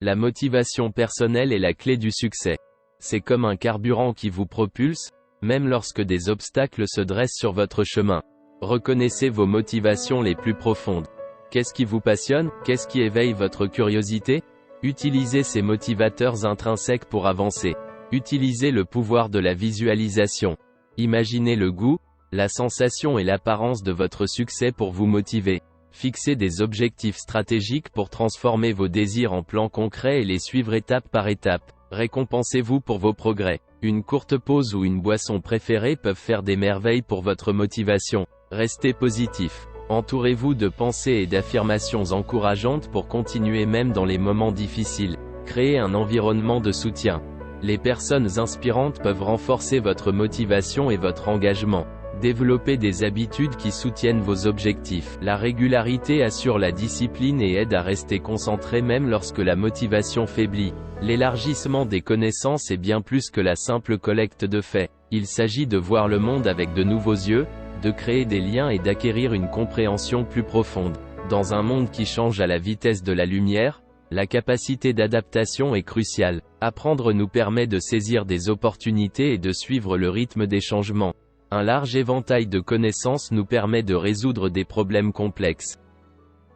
La motivation personnelle est la clé du succès. C'est comme un carburant qui vous propulse, même lorsque des obstacles se dressent sur votre chemin. Reconnaissez vos motivations les plus profondes. Qu'est-ce qui vous passionne? Qu'est-ce qui éveille votre curiosité? Utilisez ces motivateurs intrinsèques pour avancer. Utilisez le pouvoir de la visualisation. Imaginez le goût, la sensation et l'apparence de votre succès pour vous motiver. Fixez des objectifs stratégiques pour transformer vos désirs en plans concrets et les suivre étape par étape. Récompensez-vous pour vos progrès. Une courte pause ou une boisson préférée peuvent faire des merveilles pour votre motivation. Restez positif. Entourez-vous de pensées et d'affirmations encourageantes pour continuer même dans les moments difficiles. Créez un environnement de soutien. Les personnes inspirantes peuvent renforcer votre motivation et votre engagement. Développez des habitudes qui soutiennent vos objectifs. La régularité assure la discipline et aide à rester concentré même lorsque la motivation faiblit. L'élargissement des connaissances est bien plus que la simple collecte de faits. Il s'agit de voir le monde avec de nouveaux yeux, de créer des liens et d'acquérir une compréhension plus profonde. Dans un monde qui change à la vitesse de la lumière, la capacité d'adaptation est cruciale. Apprendre nous permet de saisir des opportunités et de suivre le rythme des changements. Un large éventail de connaissances nous permet de résoudre des problèmes complexes.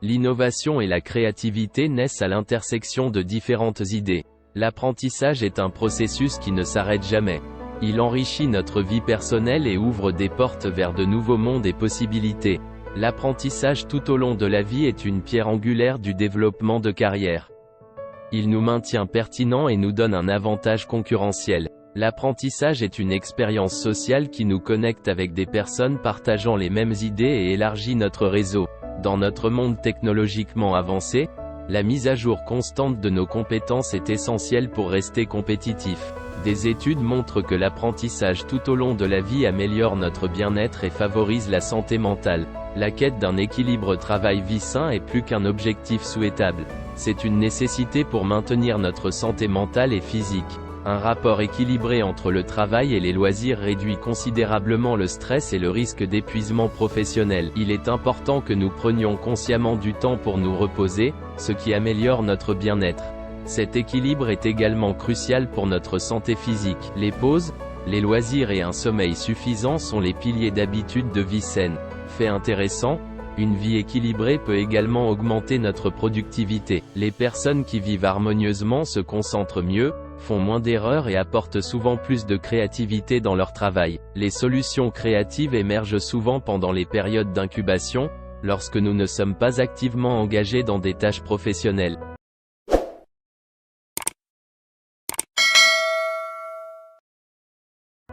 L'innovation et la créativité naissent à l'intersection de différentes idées. L'apprentissage est un processus qui ne s'arrête jamais. Il enrichit notre vie personnelle et ouvre des portes vers de nouveaux mondes et possibilités. L'apprentissage tout au long de la vie est une pierre angulaire du développement de carrière. Il nous maintient pertinents et nous donne un avantage concurrentiel. L'apprentissage est une expérience sociale qui nous connecte avec des personnes partageant les mêmes idées et élargit notre réseau. Dans notre monde technologiquement avancé, la mise à jour constante de nos compétences est essentielle pour rester compétitif. Des études montrent que l'apprentissage tout au long de la vie améliore notre bien-être et favorise la santé mentale. La quête d'un équilibre travail-vie sain est plus qu'un objectif souhaitable. C'est une nécessité pour maintenir notre santé mentale et physique. Un rapport équilibré entre le travail et les loisirs réduit considérablement le stress et le risque d'épuisement professionnel. Il est important que nous prenions consciemment du temps pour nous reposer, ce qui améliore notre bien-être. Cet équilibre est également crucial pour notre santé physique. Les pauses, les loisirs et un sommeil suffisant sont les piliers d'habitudes de vie saine. Fait intéressant, une vie équilibrée peut également augmenter notre productivité. Les personnes qui vivent harmonieusement se concentrent mieux, font moins d'erreurs et apportent souvent plus de créativité dans leur travail. Les solutions créatives émergent souvent pendant les périodes d'incubation, lorsque nous ne sommes pas activement engagés dans des tâches professionnelles.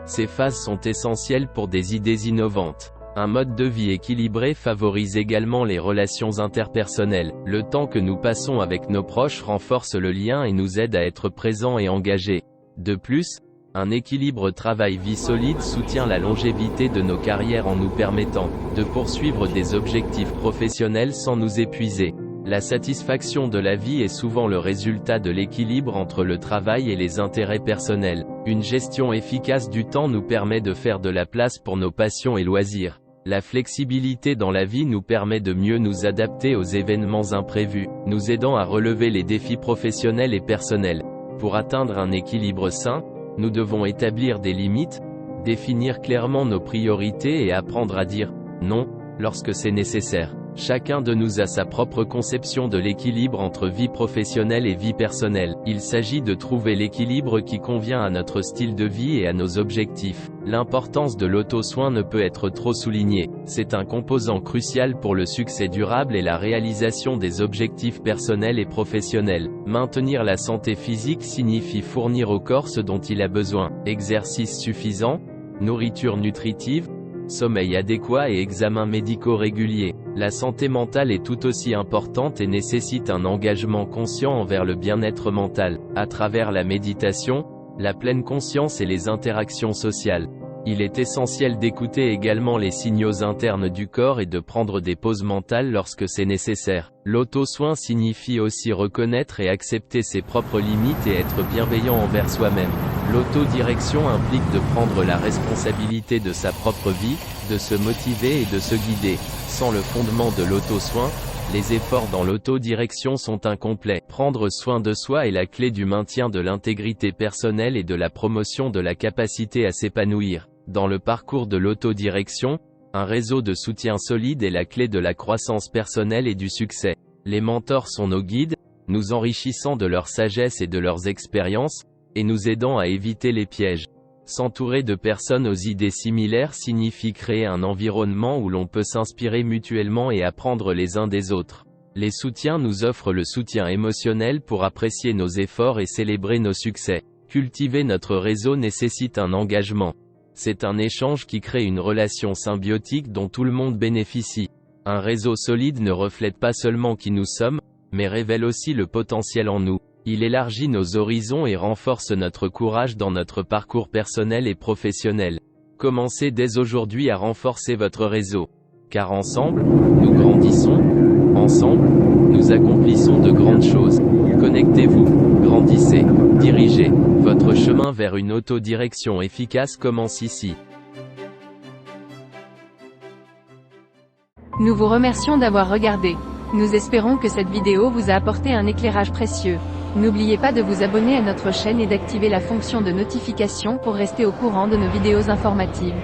Ces phases sont essentielles pour des idées innovantes. Un mode de vie équilibré favorise également les relations interpersonnelles. Le temps que nous passons avec nos proches renforce le lien et nous aide à être présents et engagés. De plus, un équilibre travail-vie solide soutient la longévité de nos carrières en nous permettant de poursuivre des objectifs professionnels sans nous épuiser. La satisfaction de la vie est souvent le résultat de l'équilibre entre le travail et les intérêts personnels. Une gestion efficace du temps nous permet de faire de la place pour nos passions et loisirs. La flexibilité dans la vie nous permet de mieux nous adapter aux événements imprévus, nous aidant à relever les défis professionnels et personnels. Pour atteindre un équilibre sain, nous devons établir des limites, définir clairement nos priorités et apprendre à dire « non » lorsque c'est nécessaire. Chacun de nous a sa propre conception de l'équilibre entre vie professionnelle et vie personnelle. Il s'agit de trouver l'équilibre qui convient à notre style de vie et à nos objectifs. L'importance de l'auto-soin ne peut être trop soulignée. C'est un composant crucial pour le succès durable et la réalisation des objectifs personnels et professionnels. Maintenir la santé physique signifie fournir au corps ce dont il a besoin. Exercice suffisant, nourriture nutritive, sommeil adéquat et examens médicaux réguliers. La santé mentale est tout aussi importante et nécessite un engagement conscient envers le bien-être mental, à travers la méditation, la pleine conscience et les interactions sociales. Il est essentiel d'écouter également les signaux internes du corps et de prendre des pauses mentales lorsque c'est nécessaire. L'auto-soin signifie aussi reconnaître et accepter ses propres limites et être bienveillant envers soi-même. L'autodirection implique de prendre la responsabilité de sa propre vie, de se motiver et de se guider. Sans le fondement de l'auto-soin, Les efforts dans l'autodirection sont incomplets. Prendre soin de soi est la clé du maintien de l'intégrité personnelle et de la promotion de la capacité à s'épanouir. Dans le parcours de l'autodirection, un réseau de soutien solide est la clé de la croissance personnelle et du succès. Les mentors sont nos guides, nous enrichissant de leur sagesse et de leurs expériences, et nous aidant à éviter les pièges. S'entourer de personnes aux idées similaires signifie créer un environnement où l'on peut s'inspirer mutuellement et apprendre les uns des autres. Les soutiens nous offrent le soutien émotionnel pour apprécier nos efforts et célébrer nos succès. Cultiver notre réseau nécessite un engagement. C'est un échange qui crée une relation symbiotique dont tout le monde bénéficie. Un réseau solide ne reflète pas seulement qui nous sommes, mais révèle aussi le potentiel en nous. Il élargit nos horizons et renforce notre courage dans notre parcours personnel et professionnel. Commencez dès aujourd'hui à renforcer votre réseau. Car ensemble, nous grandissons. Ensemble, nous accomplissons de grandes choses. Connectez-vous, grandissez, dirigez. Votre chemin vers une autodirection efficace commence ici. Nous vous remercions d'avoir regardé. Nous espérons que cette vidéo vous a apporté un éclairage précieux. N'oubliez pas de vous abonner à notre chaîne et d'activer la fonction de notification pour rester au courant de nos vidéos informatives.